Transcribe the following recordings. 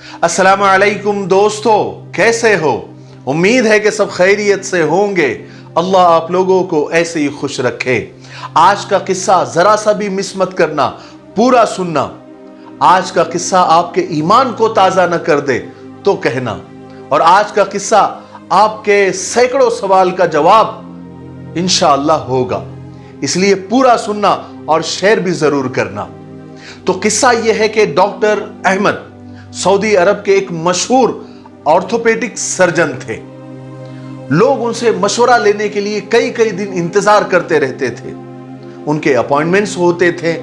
अस्सलाम वालेकुम दोस्तों, कैसे हो? उम्मीद है कि सब खैरियत से होंगे। अल्लाह आप लोगों को ऐसे ही खुश रखे। आज का किस्सा जरा सा भी मिस मत करना, पूरा सुनना। आज का किस्सा आपके ईमान को ताजा न कर दे तो कहना, और आज का किस्सा आपके सैकड़ों सवाल का जवाब इंशाअल्लाह होगा। इसलिए पूरा सुनना और शेयर भी जरूर करना। तो किस्सा यह है कि डॉक्टर अहमद सऊदी अरब के एक मशहूर ऑर्थोपेडिक सर्जन थे। लोग उनसे मशवरा लेने के लिए कई कई दिन इंतजार करते रहते थे। उनके अपॉइंटमेंट्स होते थे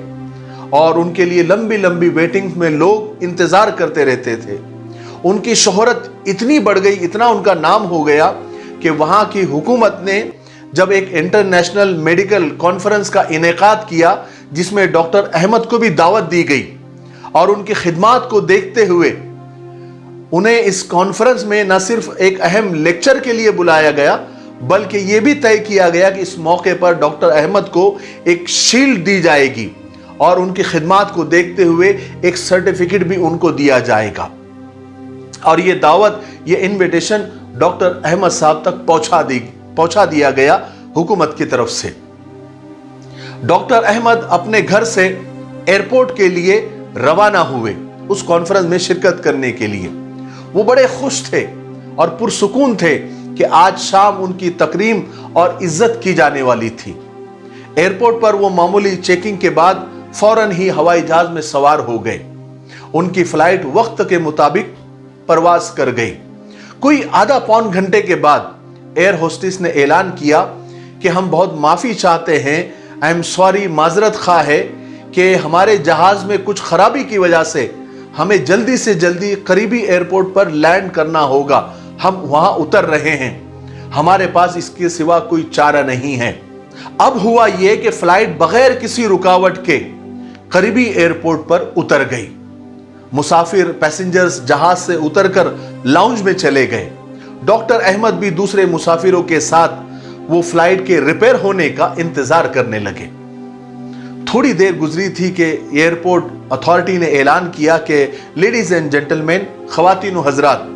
और उनके लिए लंबी लंबी वेटिंग में लोग इंतजार करते रहते थे। उनकी शोहरत इतनी बढ़ गई, इतना उनका नाम हो गया कि वहां की हुकूमत ने जब एक इंटरनेशनल मेडिकल कॉन्फ्रेंस का इनेकाद किया, जिसमें डॉक्टर अहमद को भी दावत दी गई, और उनकी खिदमात को देखते हुए उन्हें इस कॉन्फ्रेंस में न सिर्फ एक अहम लेक्चर के लिए बुलाया गया, बल्कि यह भी तय किया गया कि इस मौके पर डॉक्टर अहमद को एक शील्ड दी जाएगी और उनकी खिदमात को देखते हुए एक सर्टिफिकेट भी उनको दिया जाएगा। और यह दावत, यह इनविटेशन डॉक्टर अहमद साहब तक पहुंचा दिया गया हुकूमत की तरफ से। डॉक्टर अहमद अपने घर से एयरपोर्ट के लिए रवाना हुए उस कॉन्फ्रेंस में शिरकत करने के लिए। वो बड़े खुश थे और पुरसुकून थे कि आज शाम उनकी तकरीम और इज्जत की जाने वाली थी। एयरपोर्ट पर वो मामूली चेकिंग के बाद फौरन ही हवाई जहाज में सवार हो गए। उनकी फ्लाइट वक्त के मुताबिक परवाज कर गई। कोई आधा पौन घंटे के बाद एयर होस्टेस ने ऐलान किया कि हम बहुत माफी चाहते हैं, आई एम सॉरी, माजरत खा है कि हमारे जहाज में कुछ खराबी की वजह से हमें जल्दी से जल्दी करीबी एयरपोर्ट पर लैंड करना होगा। हम वहां उतर रहे हैं, हमारे पास इसके सिवा कोई चारा नहीं है। अब हुआ यह कि फ्लाइट बगैर किसी रुकावट के करीबी एयरपोर्ट पर उतर गई। मुसाफिर पैसेंजर्स जहाज से उतरकर लाउंज में चले गए। डॉक्टर अहमद भी दूसरे मुसाफिरों के साथ वो फ्लाइट के रिपेयर होने का इंतजार करने लगे। थोड़ी देर गुजरी थी कि एयरपोर्ट अथॉरिटी ने ऐलान किया कि लेडीज एंड जेंटलमैन, खवातीन और हजरात,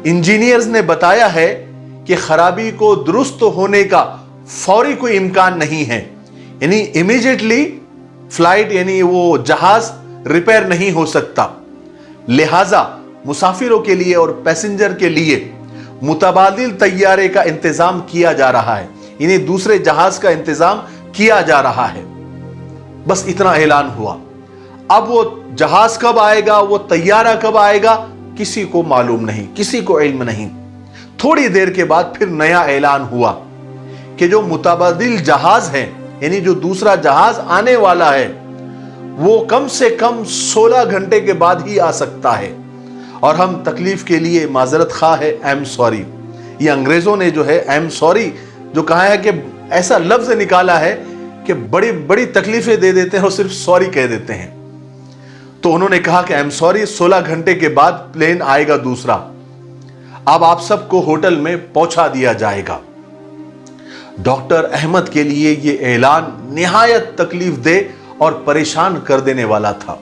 इंजीनियर्स ने बताया है कि खराबी को दुरुस्त होने का फौरी कोई इम्कान नहीं है, यानी इमीडिएटली फ्लाइट यानी वो जहाज रिपेयर नहीं हो सकता। लिहाजा मुसाफिरों के लिए और पैसेंजर के लिए मुतबादिल तैयारे का इंतजाम किया जा रहा है, यानी दूसरे जहाज का इंतजाम किया जा रहा है। बस इतना ऐलान हुआ। अब वो जहाज कब आएगा, वो तैयारा कब आएगा, किसी को मालूम नहीं, किसी को इल्म नहीं। थोड़ी देर के बाद फिर नया ऐलान हुआ कि जो मुतबादिल जहाज है, यानी जो दूसरा जहाज आने वाला है, वो कम से कम 16 घंटे के बाद ही आ सकता है, और हम तकलीफ के लिए माजरत खा है, आई एम सॉरी। ये अंग्रेजों ने जो है आई एम सॉरी जो कहा है कि ऐसा लफ्ज निकाला है कि बड़ी बड़ी तकलीफें दे देते हैं और सिर्फ सॉरी कह देते हैं। तो उन्होंने कहा कि आई एम सॉरी, 16 घंटे के बाद प्लेन आएगा दूसरा। अब आप सबको होटल में पहुंचा दिया जाएगा। डॉक्टर अहमद के लिए यह ऐलान निहायत तकलीफ दे और परेशान कर देने वाला था।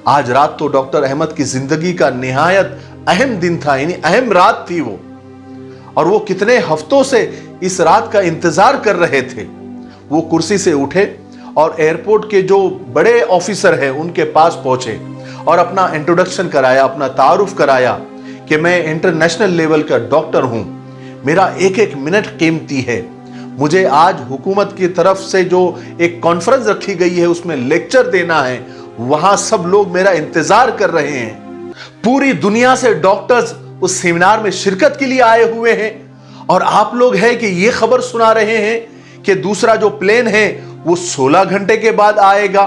आज रात तो डॉक्टर अहमद की जिंदगी का निहायत अहम दिन था, यानी अहम रात थी वो, और वो कितने हफ्तों से इस रात का इंतजार कर रहे थे। वो कुर्सी से उठे और एयरपोर्ट के जो बड़े ऑफिसर हैं उनके पास पहुंचे और अपना इंट्रोडक्शन कराया, अपना तारुफ कराया कि मैं इंटरनेशनल लेवल का डॉक्टर हूं, मेरा एक एक मिनट कीमती है, मुझे आज हुकूमत की तरफ से जो एक कॉन्फ्रेंस रखी गई है उसमें लेक्चर देना है, वहां सब लोग मेरा इंतजार कर रहे हैं। पूरी दुनिया से डॉक्टर्स उस सेमिनार में शिरकत के लिए आए हुए हैं, और आप लोग हैं कि ये खबर सुना रहे हैं कि दूसरा जो प्लेन है वो 16 घंटे के बाद आएगा।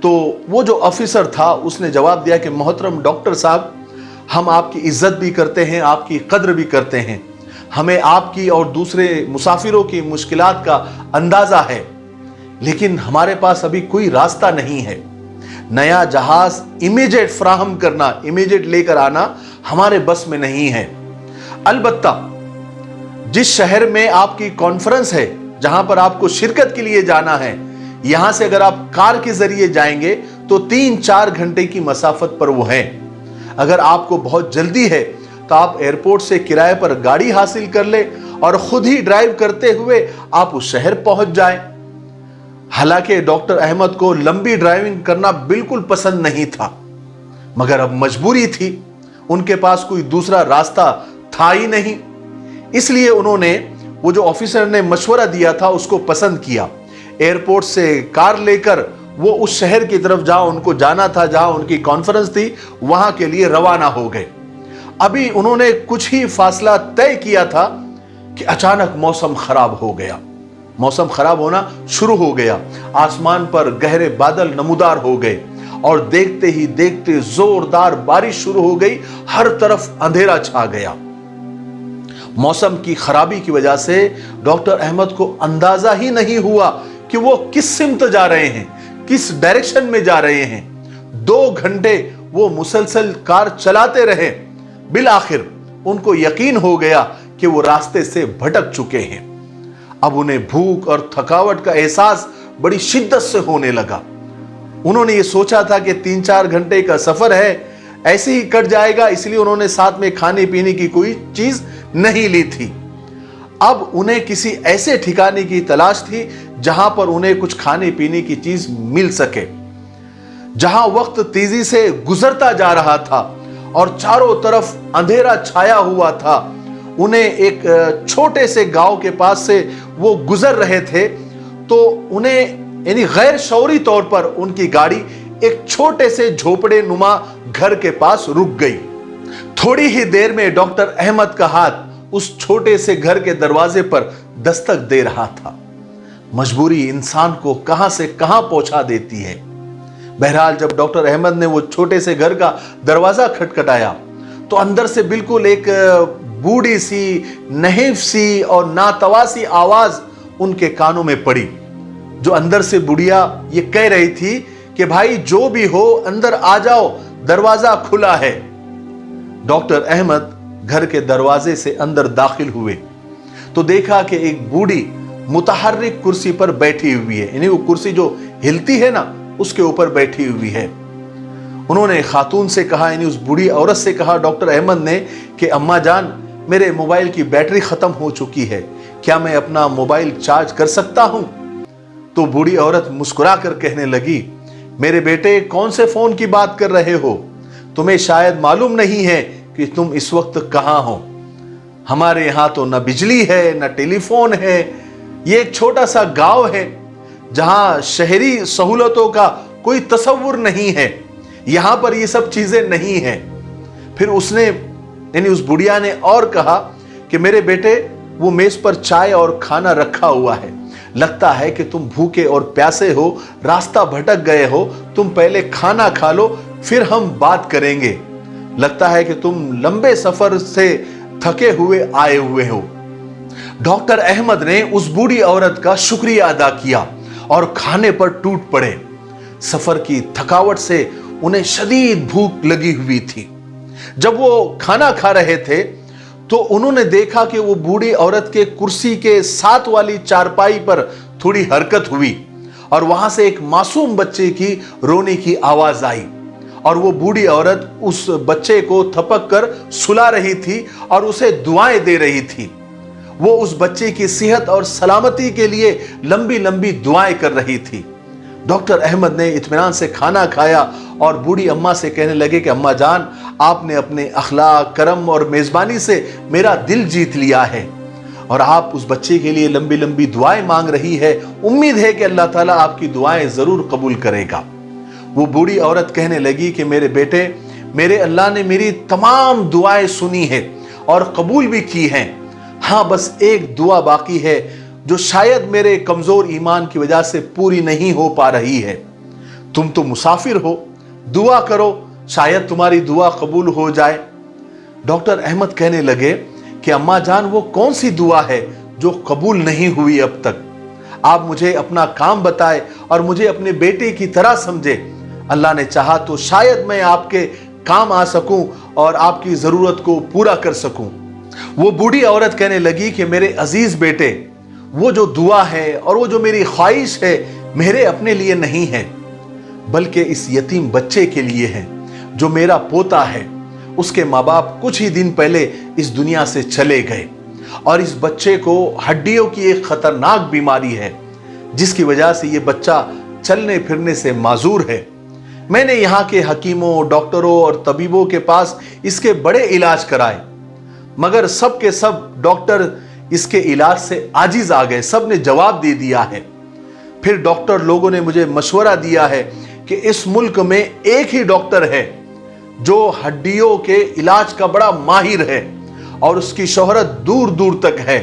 तो वो जो ऑफिसर था उसने जवाब दिया कि मोहतरम डॉक्टर साहब, हम आपकी इज्जत भी करते हैं, आपकी कद्र भी करते हैं, हमें आपकी और दूसरे मुसाफिरों की मुश्किलात का अंदाजा है, लेकिन हमारे पास अभी कोई रास्ता नहीं है। नया जहाज इमीडिएट फराहम करना, इमीडिएट लेकर आना हमारे बस में नहीं है। अलबत्ता जिस शहर में आपकी कॉन्फ्रेंस है, जहां पर आपको शिरकत के लिए जाना है, यहां से अगर आप कार के जरिए जाएंगे तो 3-4 घंटे की मसाफत पर वो है। اگر آپ کو بہت جلدی ہے تو آپ ایئرپورٹ سے کرائے پر گاڑی حاصل کر لیں اور خود ہی ڈرائیو کرتے ہوئے آپ اس شہر پہنچ جائیں۔ حالانکہ ڈاکٹر احمد کو لمبی ڈرائیونگ کرنا بالکل پسند نہیں تھا، مگر اب مجبوری تھی، ان کے پاس کوئی دوسرا راستہ تھا ہی نہیں۔ اس لیے انہوں نے وہ جو آفیسر نے مشورہ دیا تھا اس کو پسند کیا۔ ایئرپورٹ سے کار لے کر وہ اس شہر کی طرف جہاں ان کو جانا تھا، جہاں ان کی کانفرنس تھی، وہاں کے لیے روانہ ہو گئے۔ ابھی انہوں نے کچھ ہی فاصلہ طے کیا تھا کہ اچانک موسم خراب ہو گیا۔ موسم خراب ہونا شروع ہو گیا، آسمان پر گہرے بادل نمودار ہو گئے اور دیکھتے ہی دیکھتے زوردار بارش شروع ہو گئی، ہر طرف اندھیرا چھا گیا۔ موسم کی خرابی کی وجہ سے ڈاکٹر احمد کو اندازہ ہی نہیں ہوا کہ وہ کس سمت جا رہے ہیں، کس ڈائریکشن میں جا رہے ہیں۔ 2 گھنٹے وہ مسلسل کار چلاتے رہے، بالآخر ان کو یقین ہو گیا کہ وہ راستے سے بھٹک چکے ہیں۔ اب انہیں بھوک اور تھکاوٹ کا احساس بڑی شدت سے ہونے لگا۔ انہوں نے یہ سوچا تھا کہ 3-4 گھنٹے کا سفر ہے، ایسے ہی کٹ جائے گا، اس لیے انہوں نے ساتھ میں کھانے پینے کی کوئی چیز نہیں لی تھی۔ اب انہیں کسی ایسے ٹھکانے کی تلاش تھی جہاں پر انہیں کچھ کھانے پینے کی چیز مل سکے۔ جہاں وقت تیزی سے گزرتا جا رہا تھا اور چاروں طرف اندھیرا چھایا ہوا تھا، انہیں ایک چھوٹے سے گاؤں کے پاس سے وہ گزر رہے تھے تو انہیں یعنی غیر شعوری طور پر ان کی گاڑی ایک چھوٹے سے جھوپڑے نما گھر کے پاس رک گئی۔ تھوڑی ہی دیر میں ڈاکٹر احمد کا ہاتھ اس چھوٹے سے گھر کے دروازے پر دستک دے رہا تھا۔ مجبوری انسان کو کہاں سے کہاں پہنچا دیتی ہے۔ بہرحال جب ڈاکٹر احمد نے وہ چھوٹے سے گھر کا دروازہ کھٹکھٹایا تو اندر سے بالکل ایک بوڑھی سی، نحیف سی اور ناتواسی آواز ان کے کانوں میں پڑی، جو اندر سے بڑھیا یہ کہہ رہی تھی کہ بھائی جو بھی ہو اندر آ جاؤ، دروازہ کھلا ہے۔ ڈاکٹر احمد گھر کے دروازے سے اندر داخل ہوئے تو دیکھا کہ ایک بوڑھی متحرک کرسی پر بیٹھی ہوئی ہے، یعنی وہ کرسی جو ہلتی ہے نا اس کے اوپر بیٹھی ہوئی ہے۔ انہوں نے خاتون سے کہا، یعنی اس بوڑھی عورت سے کہا ڈاکٹر احمد نے کہ اماں جان، میرے موبائل کی بیٹری ختم ہو چکی ہے، کیا میں اپنا موبائل چارج کر سکتا ہوں؟ تو بوڑھی عورت مسکرا کر کہنے لگی، میرے بیٹے کون سے فون کی بات کر رہے ہو؟ تمہیں شاید معلوم نہیں ہے کہ تم اس وقت کہاں ہو۔ ہمارے یہاں تو نہ بجلی ہے نہ ٹیلی فون ہے، یہ ایک چھوٹا سا گاؤں ہے جہاں شہری سہولتوں کا کوئی تصور نہیں ہے، یہاں پر یہ سب چیزیں نہیں ہیں۔ پھر اس نے یعنی اس بڑھیا نے اور کہا کہ میرے بیٹے وہ میز پر چائے اور کھانا رکھا ہوا ہے، لگتا ہے کہ تم بھوکے اور پیاسے ہو، راستہ بھٹک گئے ہو، تم پہلے کھانا کھا لو پھر ہم بات کریں گے، لگتا ہے کہ تم لمبے سفر سے تھکے ہوئے آئے ہوئے ہو۔ ڈاکٹر احمد نے اس بوڑھی عورت کا شکریہ ادا کیا اور کھانے پر ٹوٹ پڑے۔ سفر کی تھکاوٹ سے انہیں شدید بھوک لگی ہوئی تھی۔ جب وہ کھانا کھا رہے تھے تو انہوں نے دیکھا کہ وہ بوڑھی عورت کے کرسی کے ساتھ والی چارپائی پر تھوڑی حرکت ہوئی اور وہاں سے ایک معصوم بچے کی رونے کی آواز آئی، اور وہ بوڑھی عورت اس بچے کو تھپک کر سلا رہی تھی اور اسے دعائیں دے رہی تھی۔ وہ اس بچے کی صحت اور سلامتی کے لیے لمبی لمبی دعائیں کر رہی تھی۔ ڈاکٹر احمد نے اطمینان سے کھانا کھایا اور بوڑھی اماں سے کہنے لگے کہ اماں جان، آپ نے اپنے اخلاق، کرم اور میزبانی سے میرا دل جیت لیا ہے، اور آپ اس بچے کے لیے لمبی لمبی دعائیں مانگ رہی ہے، امید ہے کہ اللہ تعالیٰ آپ کی دعائیں ضرور قبول کرے گا۔ وہ بوڑھی عورت کہنے لگی کہ میرے بیٹے، میرے اللہ نے میری تمام دعائیں سنی ہے اور قبول بھی کی ہیں، ہاں بس ایک دعا باقی ہے جو شاید میرے کمزور ایمان کی وجہ سے پوری نہیں ہو پا رہی ہے۔ تم تو مسافر ہو، دعا کرو، شاید تمہاری دعا قبول ہو جائے۔ ڈاکٹر احمد کہنے لگے کہ اماں جان، وہ کون سی دعا ہے جو قبول نہیں ہوئی اب تک؟ آپ مجھے اپنا کام بتائے اور مجھے اپنے بیٹے کی طرح سمجھے، اللہ نے چاہا تو شاید میں آپ کے کام آ سکوں اور آپ کی ضرورت کو پورا کر سکوں۔ وہ بوڑھی عورت کہنے لگی کہ میرے عزیز بیٹے، وہ جو دعا ہے اور وہ جو میری خواہش ہے میرے اپنے لیے نہیں ہے، بلکہ اس یتیم بچے کے لیے ہے جو میرا پوتا ہے۔ उसके माँ बाप कुछ ही दिन पहले इस दुनिया से चले गए और इस बच्चे को हड्डियों की एक खतरनाक बीमारी है जिसकी वजह से ये बच्चा चलने फिरने से माजूर है। मैंने यहाँ के हकीमों, डॉक्टरों और तबीबों के पास इसके बड़े इलाज कराए, मगर सब के सब डॉक्टर इसके इलाज से आजिज आ गए। सब ने जवाब दे दिया है। फिर डॉक्टर लोगों ने मुझे मशवरा दिया है कि इस मुल्क में एक ही डॉक्टर है जो हड्डियों के इलाज का बड़ा माहिर है और उसकी शोहरत दूर दूर तक है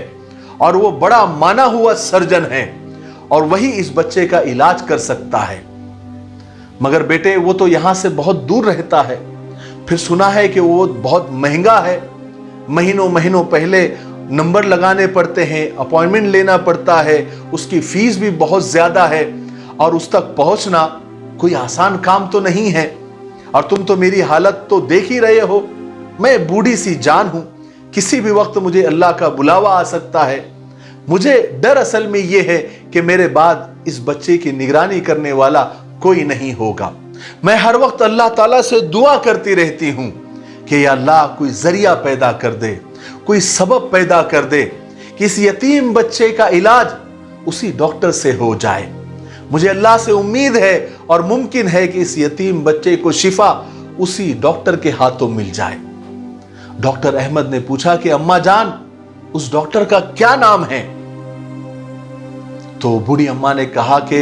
और वो बड़ा माना हुआ सर्जन है और वही इस बच्चे का इलाज कर सकता है। मगर बेटे वो तो यहां से बहुत दूर रहता है। फिर सुना है कि वो बहुत महंगा है, महीनों महीनों पहले नंबर लगाने पड़ते हैं, अपॉइंटमेंट लेना पड़ता है, उसकी फीस भी बहुत ज्यादा है और उस तक पहुंचना कोई आसान काम तो नहीं है। और तुम तो मेरी हालत तो देख ही रहे हो, मैं बूढ़ी सी जान हूं, किसी भी वक्त मुझे अल्लाह का बुलावा आ सकता है। मुझे डर असल में यह है कि मेरे बाद इस बच्चे की निगरानी करने वाला कोई नहीं होगा। मैं हर वक्त अल्लाह ताला से दुआ करती रहती हूं कि या अल्लाह कोई जरिया पैदा कर दे, कोई सबब पैदा कर दे कि इस यतीम बच्चे का इलाज उसी डॉक्टर से हो जाए। मुझे अल्लाह से उम्मीद है और मुमकिन है कि इस यतीम बच्चे को शिफा उसी डॉक्टर के हाथों मिल जाए। डॉक्टर अहमद ने पूछा कि अम्मा जान उस डॉक्टर का क्या नाम है? तो बूढ़ी अम्मा ने कहा कि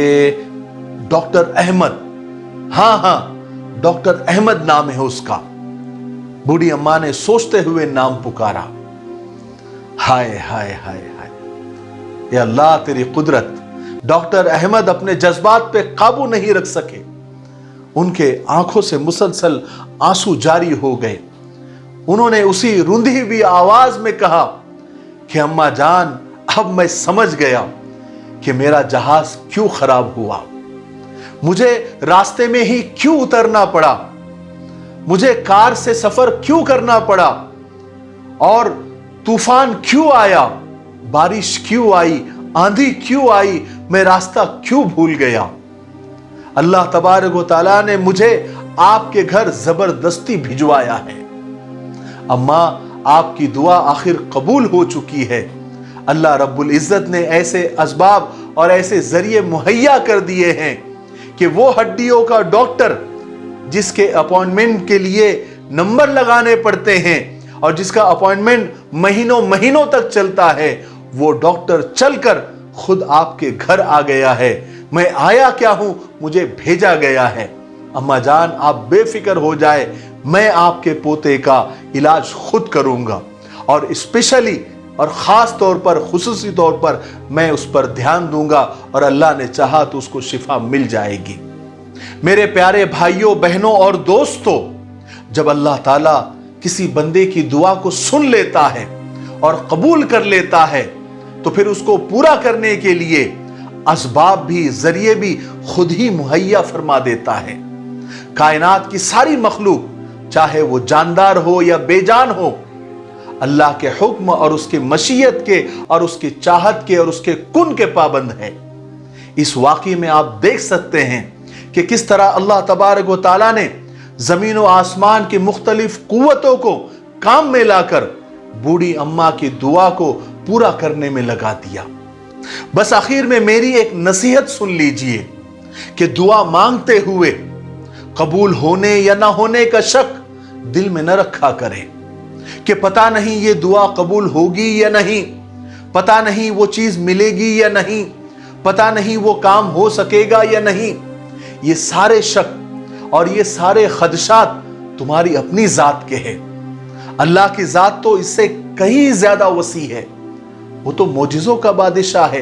डॉक्टर अहमद। हाँ, डॉक्टर अहमद नाम है उसका। बूढ़ी अम्मा ने सोचते हुए नाम पुकारा। हाय हाय हाय हाय, या अल्लाह तेरी कुदरत। डॉक्टर अहमद अपने जज्बात पे काबू नहीं रख सके। उनके आंखों से मुसलसल आंसू जारी हो गए। उन्होंने उसी रुंधी हुई आवाज में कहा कि अम्मा जान अब मैं समझ गया कि मेरा जहाज क्यों खराब हुआ, मुझे रास्ते में ही क्यों उतरना पड़ा, मुझे कार से सफर क्यों करना पड़ा और तूफान क्यों आया, बारिश क्यों आई, आंधी क्यों आई, मैं रास्ता क्यों भूल गया। अल्लाह तबारक व तआला ने मुझे आपके घर जबरदस्ती भिजवाया है। अम्मा आपकी दुआ आखिर कबूल हो चुकी है। अल्लाह रब्बुल इज्जत ने ऐसे असबाब और ऐसे जरिए मुहैया कर दिए हैं कि वो हड्डियों का डॉक्टर जिसके अपॉइंटमेंट के लिए नंबर लगाने पड़ते हैं और जिसका अपॉइंटमेंट महीनों महीनों तक चलता है, वो डॉक्टर चलकर खुद आपके घर आ गया है। मैं आया क्या हूं, मुझे भेजा गया है। अम्मा जान आप बेफिक्र हो जाए, मैं आपके पोते का इलाज खुद करूंगा और स्पेशली और खास तौर पर, खुसूसी तौर पर मैं उस पर ध्यान दूंगा और अल्लाह ने चाहा तो उसको शिफा मिल जाएगी। मेरे प्यारे भाइयों, बहनों और दोस्तों, जब अल्लाह ताला किसी बंदे की दुआ को सुन लेता है और कबूल कर लेता है तो फिर उसको पूरा करने के लिए असबाब भी, जरिए भी खुद ही मुहैया फरमा देता है। कायनात की सारी मखलूक, चाहे वो जानदार हो या बेजान हो, अल्लाह के हुक्म और उसके मशीयत के और उसकी चाहत के और उसके कुन के पाबंद है। इस वाकई में आप देख सकते हैं कि किस तरह अल्लाह तबारक व तआला ने जमीन व आसमान की मुख्तलिफ कुव्वतों को काम में लाकर बूढ़ी अम्मा की दुआ को पूरा करने में लगा दिया। बस आखिर में मेरी एक नसीहत सुन लीजिए कि दुआ मांगते हुए कबूल होने या ना होने का शक दिल में न रखा करें कि पता नहीं ये दुआ कबूल होगी या नहीं, पता नहीं वो चीज मिलेगी या नहीं, पता नहीं वो काम हो सकेगा या नहीं। ये सारे शक और ये सारे खदशात तुम्हारी अपनी जात के हैं। अल्लाह की जात तो इससे कहीं ज्यादा वसी है। वो तो मोजिज़ों का बादशाह है।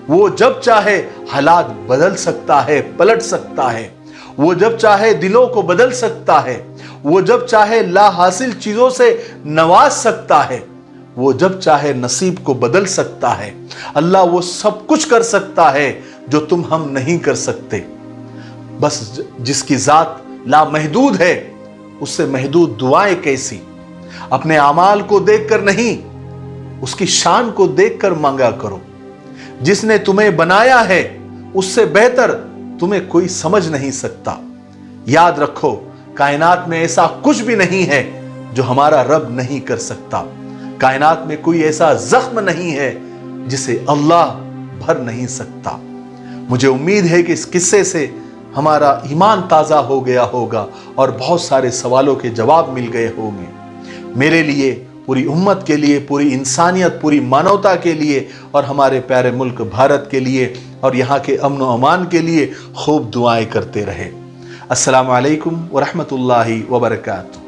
वो जब चाहे हालात बदल सकता है, पलट सकता है। वो जब चाहे दिलों को बदल सकता है। वो जब चाहे ला हासिल चीजों से नवाज सकता है। वो जब चाहे नसीब को बदल सकता है। अल्लाह वो सब कुछ कर सकता है जो तुम हम नहीं कर सकते। बस जिसकी जात लामहदूद है, उससे महदूद दुआएं कैसी। अपने अमाल को देखकर नहीं, उसकी शान को देखकर मांगा करो। जिसने तुम्हें बनाया है उससे बेहतर तुम्हें कोई समझ नहीं सकता। याद रखो, कायनात में ऐसा कुछ भी नहीं है جو ہمارا رب نہیں کر سکتا۔ کائنات میں کوئی ایسا زخم نہیں ہے جسے اللہ بھر نہیں سکتا۔ مجھے امید ہے کہ اس قصے سے ہمارا ایمان تازہ ہو گیا ہوگا اور بہت سارے سوالوں کے جواب مل گئے ہوں گے۔ میرے لیے، پوری امت کے لیے، پوری انسانیت، پوری مانوتا کے لیے اور ہمارے پیارے ملک بھارت کے لیے اور یہاں کے امن و امان کے لیے خوب دعائیں کرتے رہے۔ السلام علیکم ورحمۃ اللہ وبرکاتہ۔